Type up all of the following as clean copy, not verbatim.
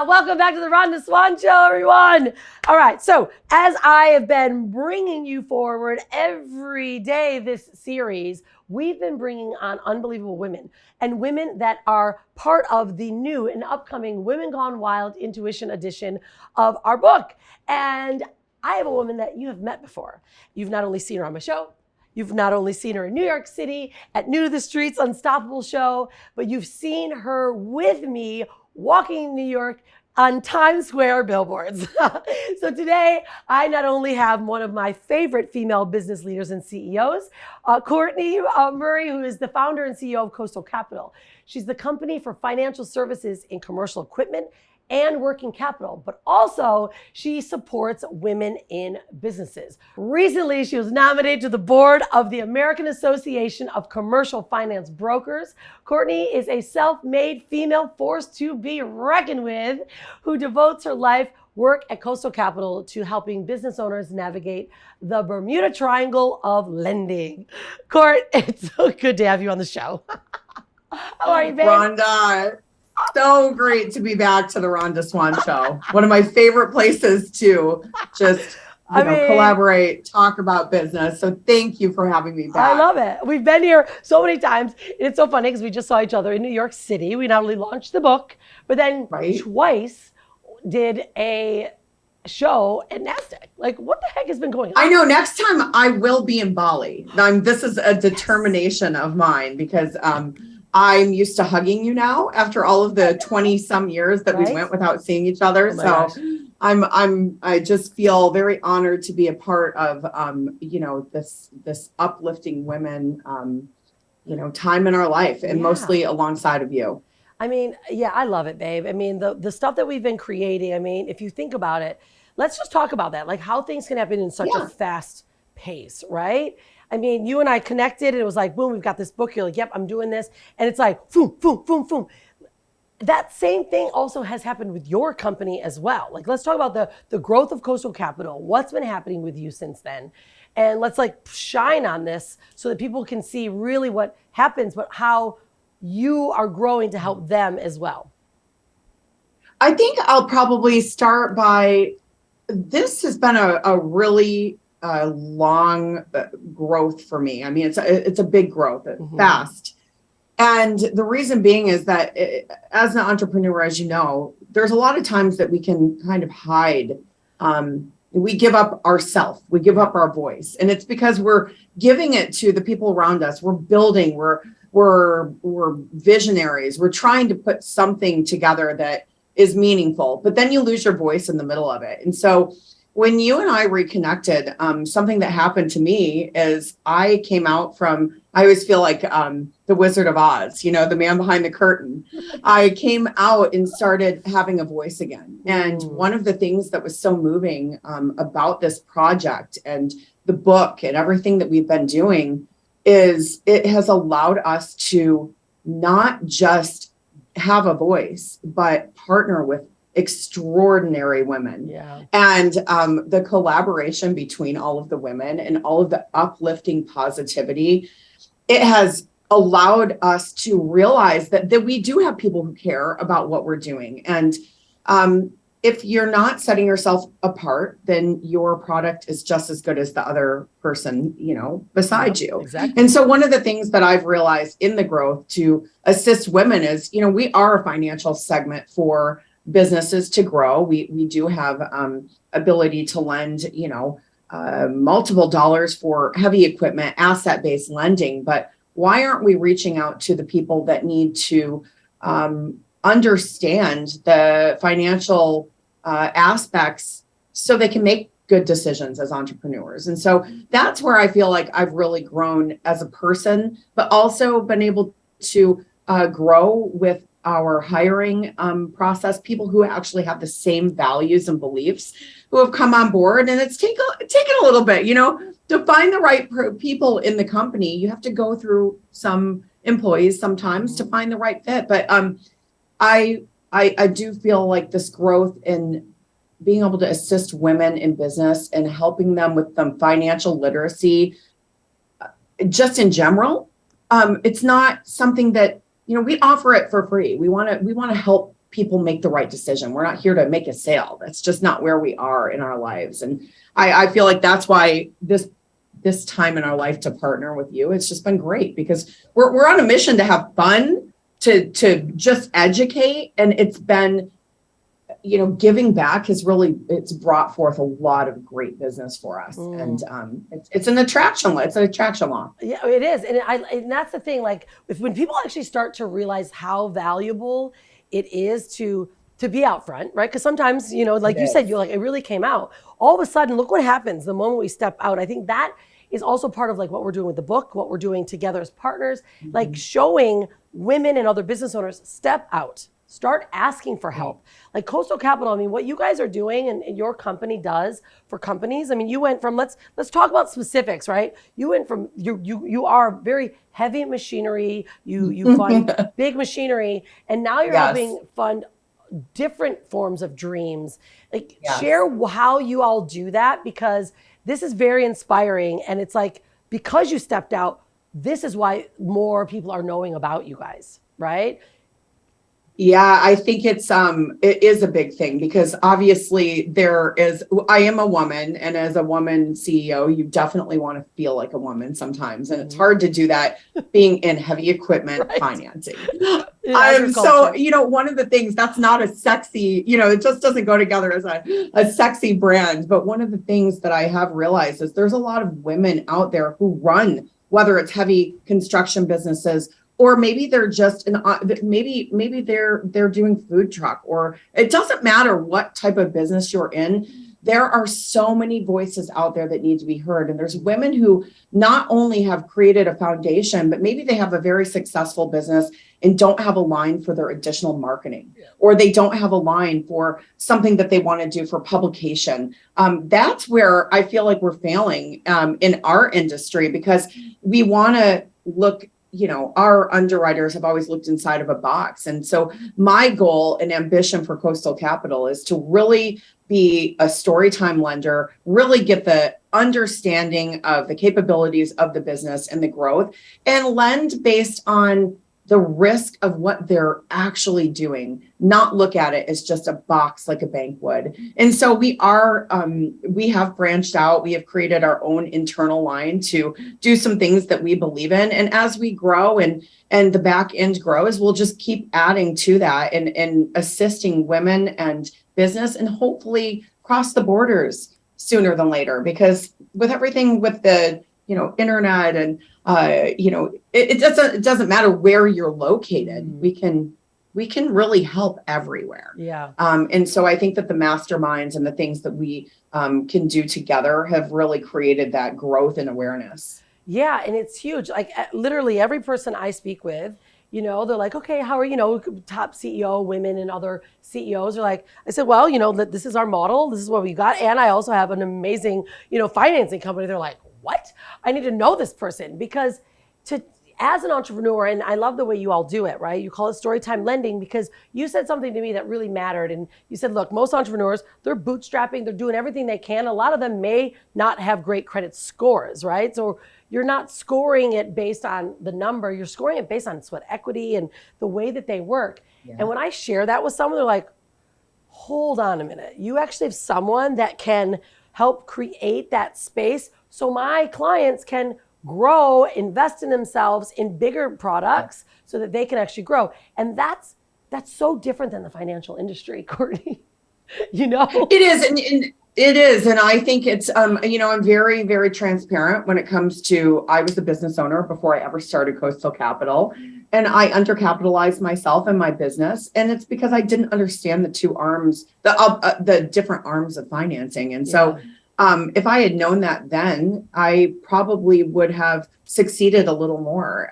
Welcome back to the Rhonda Swan Show, everyone. All right, so as I have been bringing you forward every day this series, we've been bringing on unbelievable women and women that are part of the new and upcoming Women Gone Wild Intuition edition of our book. And I have a woman that you have met before. You've not only seen her on my show, you've not only seen her in New York City at New to the Streets Unstoppable show, but you've seen her with me walking New York on Times Square billboards. So today, I not only have one of my favorite female business leaders and CEOs, Kortney Murray, who is the founder and CEO of Coastal Capital. She's the company for financial services in commercial equipment and working capital, but also she supports women in businesses. Recently, she was nominated to the board of the American Association of Commercial Finance Brokers. Kortney is a self-made female force to be reckoned with who devotes her life work at Coastal Capital to helping business owners navigate the Bermuda Triangle of lending. Court, it's so good to have you on the show. How are you, babe? Rhonda, so great to be back to the Rhonda Swan Show. One of my favorite places to just collaborate, talk about business. So thank you for having me back. I love it. We've been here so many times. It's so funny because we just saw each other in New York City. We not only launched the book, but then twice did a show at NASDAQ. Like, what the heck has been going on? I know. Next time I will be in Bali. This is a determination of mine because I'm used to hugging you now after all of the 20 some years that we went without seeing each other. I just feel very honored to be a part of, this uplifting women, time in our life and mostly alongside of you. I mean, yeah, I love it, babe. I mean, the stuff that we've been creating, I mean, if you think about it, let's just talk about that, like how things can happen in such a fast pace, right? I mean, you and I connected and it was like, boom, we've got this book. You're like, yep, I'm doing this. And it's like, boom, boom, boom, boom. That same thing also has happened with your company as well. Like, let's talk about the growth of Coastal Capital. What's been happening with you since then? And let's like shine on this so that people can see really what happens, but how you are growing to help them as well. I think I'll probably start by, this has been a really long growth for me. I mean, it's a big growth, fast. And the reason being is that as an entrepreneur, as you know, there's a lot of times that we can kind of hide. We give up ourself, we give up our voice. And it's because we're giving it to the people around us. We're building, we're visionaries. We're trying to put something together that is meaningful, but then you lose your voice in the middle of it. And so when you and I reconnected, something that happened to me is I came out from, I always feel like the Wizard of Oz, the man behind the curtain. I came out and started having a voice again. And one of the things that was so moving about this project and the book and everything that we've been doing is it has allowed us to not just have a voice, but partner with extraordinary women. And the collaboration between all of the women and all of the uplifting positivity, it has allowed us to realize that we do have people who care about what we're doing. And if you're not setting yourself apart, then your product is just as good as the other person, beside you. Exactly. And so one of the things that I've realized in the growth to assist women is, we are a financial segment for businesses to grow. We do have ability to lend, multiple dollars for heavy equipment, asset-based lending. But why aren't we reaching out to the people that need to understand the financial aspects so they can make good decisions as entrepreneurs? And so that's where I feel like I've really grown as a person, but also been able to grow with our hiring process, people who actually have the same values and beliefs who have come on board. And it's taken a little bit, to find the right people in the company. You have to go through some employees sometimes to find the right fit. But I do feel like this growth in being able to assist women in business and helping them with some financial literacy, just in general, it's not something that, we offer it for free. We want to help people make the right decision. We're not here to make a sale. That's just not where we are in our lives. And I feel like that's why this time in our life to partner with you, it's just been great, because we're on a mission to have fun, to just educate. And it's been, giving back it's brought forth a lot of great business for us. And it's an attraction law. It's an attraction law. Yeah, it is. And that's the thing, like when people actually start to realize how valuable it is to be out front, right? Because sometimes, like you said, it really came out. All of a sudden, look what happens the moment we step out. I think that is also part of like what we're doing with the book, what we're doing together as partners, like showing women and other business owners, step out, start asking for help. Like Coastal Capital, I mean, what you guys are doing and your company does for companies. I mean, you went from, let's talk about specifics, right? You went from, you are very heavy machinery, you fund big machinery, and now you're helping fund different forms of dreams. Like share how you all do that, because this is very inspiring. And it's like, because you stepped out, this is why more people are knowing about you guys, right? Yeah, I think it is a big thing, because obviously I am a woman, and as a woman CEO, you definitely want to feel like a woman sometimes. And it's hard to do that being in heavy equipment financing. So, one of the things that's not a sexy, it just doesn't go together as a sexy brand. But one of the things that I have realized is there's a lot of women out there who run, whether it's heavy construction businesses, or maybe they're just maybe they're doing food truck, or it doesn't matter what type of business you're in. There are so many voices out there that need to be heard. And there's women who not only have created a foundation, but maybe they have a very successful business and don't have a line for their additional marketing, or they don't have a line for something that they want to do for publication. That's where I feel like we're failing in our industry, because we want to look, our underwriters have always looked inside of a box. And so my goal and ambition for Coastal Capital is to really be a storytime lender, really get the understanding of the capabilities of the business and the growth, and lend based on the risk of what they're actually doing, not look at it as just a box like a bank would. And so we have branched out. We have created our own internal line to do some things that we believe in. And as we grow and the back end grows, we'll just keep adding to that and assisting women and business, and hopefully cross the borders sooner than later, because with everything with the internet and it doesn't matter where you're located. We can really help everywhere. And so I think that the masterminds and the things that we can do together have really created that growth and awareness. Yeah, and it's huge. Like literally every person I speak with, they're like, okay, how are top CEO women and other CEOs are like, I said, well, this is our model. This is what we got. And I also have an amazing, financing company. They're like, what? I need to know this person, because as an entrepreneur, and I love the way you all do it, right? You call it storytime lending, because you said something to me that really mattered. And you said, look, most entrepreneurs, they're bootstrapping, they're doing everything they can. A lot of them may not have great credit scores, right? So you're not scoring it based on the number, you're scoring it based on sweat equity and the way that they work. And when I share that with someone, they're like, hold on a minute. You actually have someone that can help create that space so my clients can grow, invest in themselves in bigger products so that they can actually grow. And that's so different than the financial industry, Kortney. It is. And it is. And I think it's, I'm very, very transparent when it comes to, I was the business owner before I ever started Coastal Capital, and I undercapitalized myself and my business. And it's because I didn't understand the two arms, the different arms of financing. And so if I had known that then, I probably would have succeeded a little more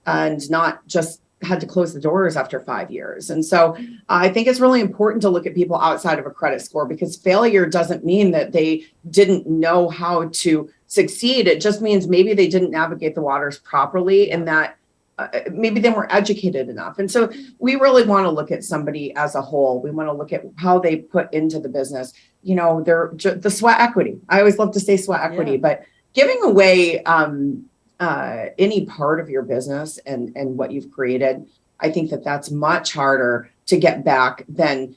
and not just had to close the doors after 5 years. And so I think it's really important to look at people outside of a credit score, because failure doesn't mean that they didn't know how to succeed. It just means maybe they didn't navigate the waters properly, and that maybe they weren't educated enough. And so we really want to look at somebody as a whole. We want to look at how they put into the business, the sweat equity. I always love to say sweat equity, but giving away any part of your business and what you've created, I think that that's much harder to get back, then,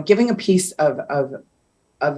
giving a piece of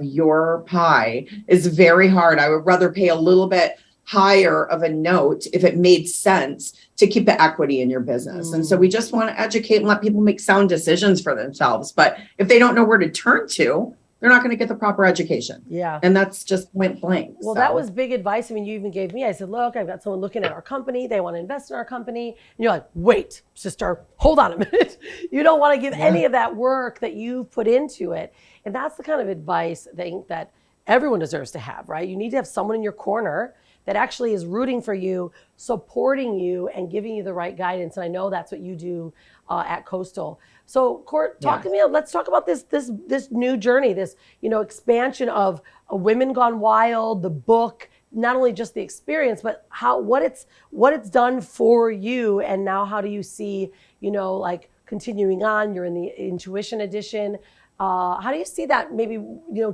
your pie is very hard. I would rather pay a little bit higher of a note if it made sense to keep the equity in your business. And so we just want to educate and let people make sound decisions for themselves. But if they don't know where to turn to, they're not going to get the proper education. Yeah. And that's just point blank. Well, that was big advice. I mean, you even gave me, I said, look, I've got someone looking at our company. They want to invest in our company. And you're like, wait, sister, hold on a minute. You don't want to give any of that work that you've put into it. And that's the kind of advice that everyone deserves to have, right? You need to have someone in your corner that actually is rooting for you, supporting you, and giving you the right guidance. And I know that's what you do at Coastal. So, Court, talk to me. Let's talk about this new journey, this expansion of Women Gone Wild, the book. Not only just the experience, but what it's done for you, and now how do you see like continuing on? You're in the Intuition edition. How do you see that maybe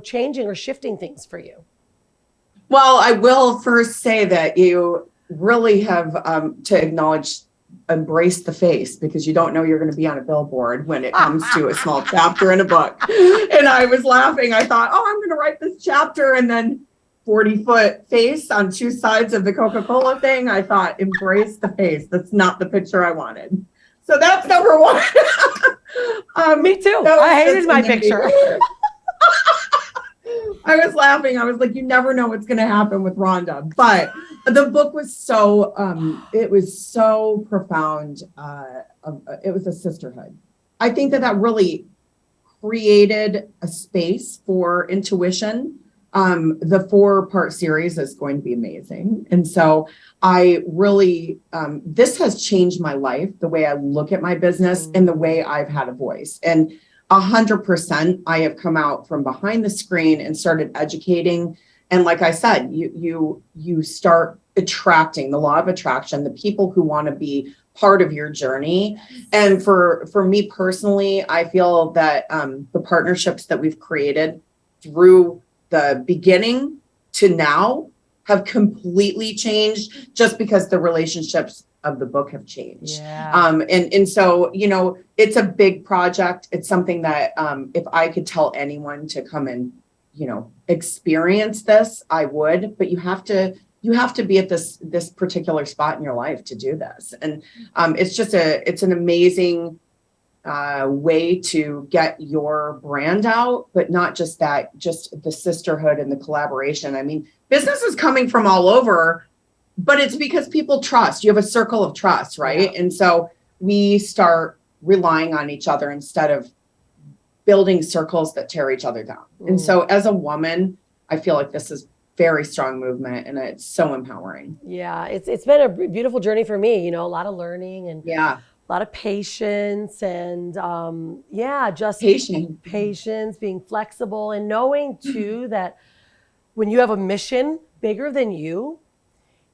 changing or shifting things for you? Well, I will first say that you really have to embrace the face, because you don't know you're going to be on a billboard when it comes to a small chapter in a book. And I was laughing. I thought, I'm going to write this chapter, and then 40-foot face on two sides of the Coca-Cola thing. I thought, embrace the face. That's not the picture I wanted. So that's number one. Me too. I hated my picture. I was laughing. I was like, you never know what's going to happen with Rhonda. But the book was so, it was so profound. It was a sisterhood. I think that really created a space for intuition. The 4-part series is going to be amazing. And so I really, this has changed my life, the way I look at my business and the way I've had a voice. And 100%, I have come out from behind the screen and started educating. And like I said, you start attracting, the law of attraction, the people who want to be part of your journey. And for me personally, I feel that the partnerships that we've created through the beginning to now have completely changed, just because the relationships of the book have changed. Yeah. And so, it's a big project. It's something that if I could tell anyone to come and, experience this, I would, but you have to be at this particular spot in your life to do this. And it's an amazing way to get your brand out, but not just that, just the sisterhood and the collaboration. I mean, business is coming from all over, but it's because people trust. You have a circle of trust, right? Yeah. And so we start relying on each other instead of building circles that tear each other down. And so as a woman, I feel like this is very strong movement, and it's so empowering. Yeah, it's been a beautiful journey for me, a lot of learning and a lot of patience and just patience, being flexible, and knowing too that when you have a mission bigger than you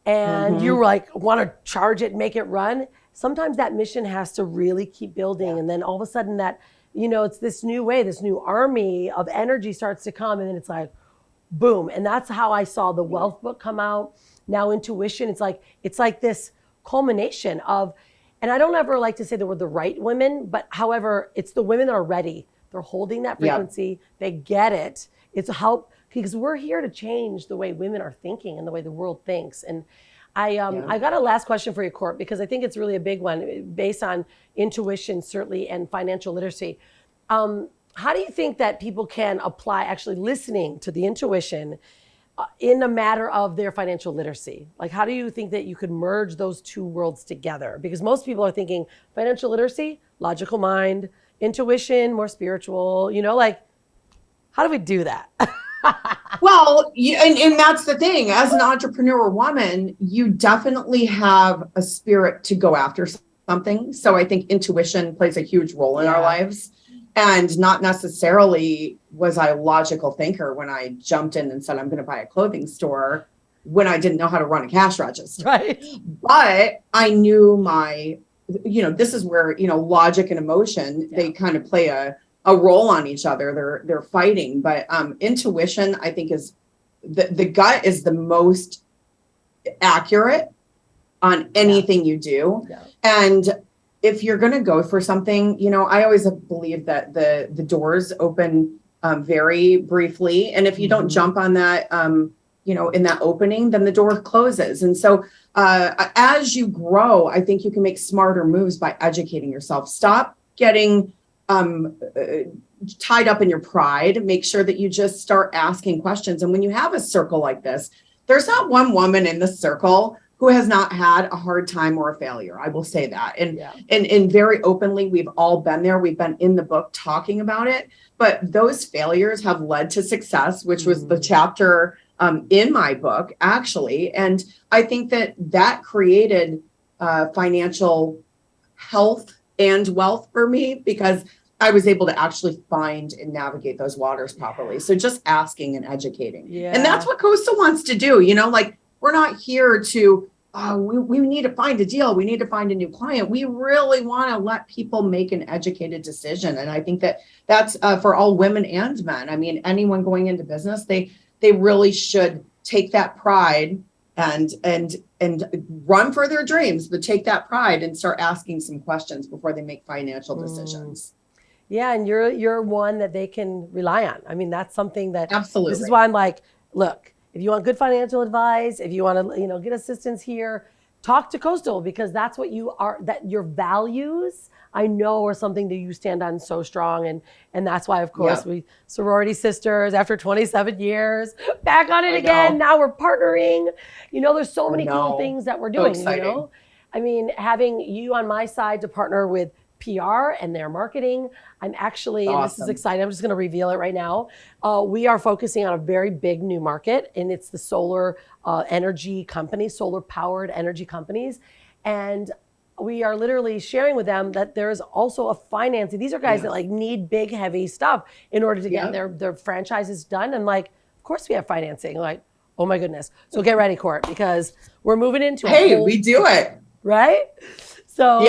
and you want to charge it, make it run, sometimes that mission has to really keep building. And then all of a sudden that, it's this new way, this new army of energy starts to come, and then it's like, boom. And that's how I saw the Wealth book come out. Now Intuition, it's like this culmination of, and I don't ever like to say that we're the right women, but however, it's the women that are ready. They're holding that frequency. They get it. It's help, because we're here to change the way women are thinking and the way the world thinks. And I got a last question for you, Court, because I think it's really a big one based on intuition, certainly, and financial literacy. How do you think that people can apply actually listening to the intuition in a matter of their financial literacy? Like, how do you think that you could merge those two worlds together? Because most people are thinking financial literacy, logical mind, intuition, more spiritual, how do we do that? Well, and that's the thing. As an entrepreneur woman, you definitely have a spirit to go after something. So I think intuition plays a huge role in our lives. And not necessarily was I a logical thinker when I jumped in and said, I'm going to buy a clothing store, when I didn't know how to run a cash register. Right. But I knew this is where, logic and emotion, they kind of play a role on each other. They're fighting. But intuition, I think, is the gut is the most accurate on anything you do. Yeah. And if you're going to go for something, I always have believed that the doors open very briefly. And if you don't jump on that, in that opening, then the door closes. And so as you grow, I think you can make smarter moves by educating yourself. Stop getting tied up in your pride. Make sure that you just start asking questions. And when you have a circle like this, there's not one woman in the circle who has not had a hard time or a failure. I will say that. And very openly, we've all been there. We've been in the book talking about it. But those failures have led to success, which was the chapter in my book, actually. And I think that created financial health and wealth for me, because I was able to actually find and navigate those waters properly. So just asking and educating. Yeah. And that's what Coastal wants to do. We're not here to, we need to find a deal. We need to find a new client. We really want to let people make an educated decision. And I think that's for all women and men. I mean, anyone going into business, they really should take that pride and run for their dreams, but take that pride and start asking some questions before they make financial decisions. Yeah. And you're one that they can rely on. I mean, that's something that, absolutely. This is why I'm like, look, if you want good financial advice, if you want to, get assistance here, talk to Coastal, because that's what you are, that your values, I know, are something that you stand on so strong. And that's why, of course, we sorority sisters after 27 years, back on it again. Now we're partnering. There's so many cool things that we're doing, I mean, having you on my side to partner with PR and their marketing. I'm actually, and this is exciting, I'm just going to reveal it right now. We are focusing on a very big new market, and it's the solar energy companies, solar powered energy companies. And we are literally sharing with them that there's also a financing. These are guys that need big, heavy stuff in order to get their franchises done. And of course we have financing. Oh my goodness. So get ready, Court, because we're moving into we do it. Right? So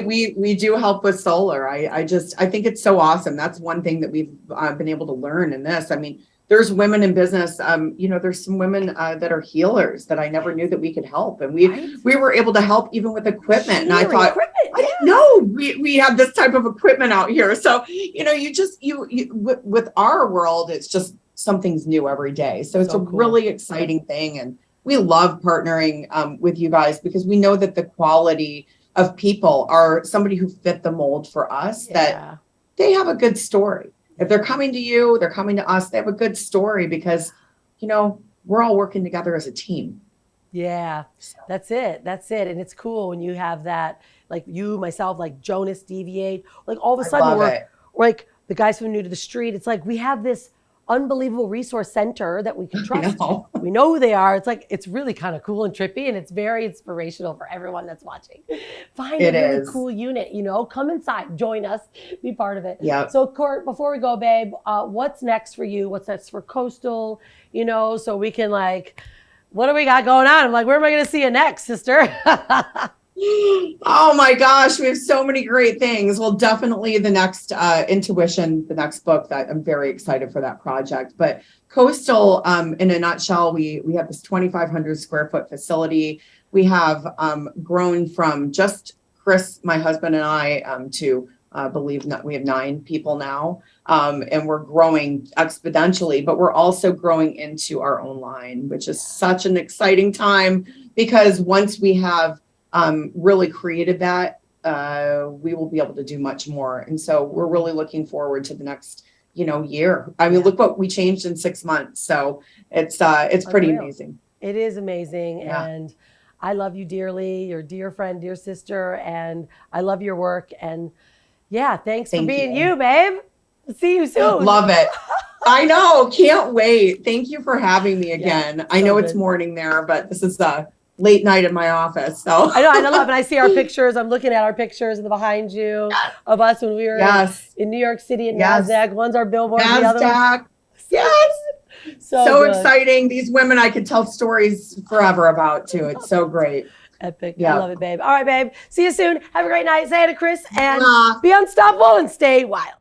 we do help with solar. I think it's so awesome. That's one thing that we've been able to learn in this. I mean, there's women in business. There's some women that are healers that I never knew that we could help, and we were able to help even with equipment. And I thought, I didn't know we have this type of equipment out here. So with our world, it's just something's new every day. So it's a really exciting thing, and we love partnering with you guys, because we know that the quality of people are somebody who fit the mold for us, that they have a good story. If they're coming to you, they're coming to us, they have a good story, because, we're all working together as a team. Yeah, that's it. And it's cool when you have that, like you, myself, like Jonas, Deviate, all of a sudden we're like the guys who are new to the street. It's like we have this unbelievable resource center that we can trust. We know who they are. It's really kind of cool and trippy, and it's very inspirational for everyone that's watching. Find a really cool unit, come inside, join us, be part of it. Yeah. So Court, before we go, babe, what's next for you? What's next for Coastal? So we can what do we got going on? I'm like, where am I going to see you next, sister? Oh my gosh, we have so many great things. Well, definitely the next Intuition, the next book, that I'm very excited for that project. But Coastal, in a nutshell, we have this 2,500 square foot facility. We have grown from just Chris, my husband, and I to believe that we have 9 people now, and we're growing exponentially. But we're also growing into our own line, which is such an exciting time, because once we have really created that, we will be able to do much more. And so we're really looking forward to the next, year. I mean, look what we changed in 6 months. So it's pretty amazing. It is amazing. Yeah. And I love you dearly, your dear friend, dear sister, and I love your work. And thanks for being you, babe. See you soon. Love it. I know. Can't wait. Thank you for having me again. Yeah, I know it's morning there, but this is late night in my office. So I love it. I see our pictures. I'm looking at our pictures in the behind you of us when we were in New York City at NASDAQ. One's our billboard, the other one. Yes. So exciting. These women I could tell stories forever about too. It's so great. Epic. Yeah. I love it, babe. All right, babe. See you soon. Have a great night. Say hi to Chris and be unstoppable and stay wild.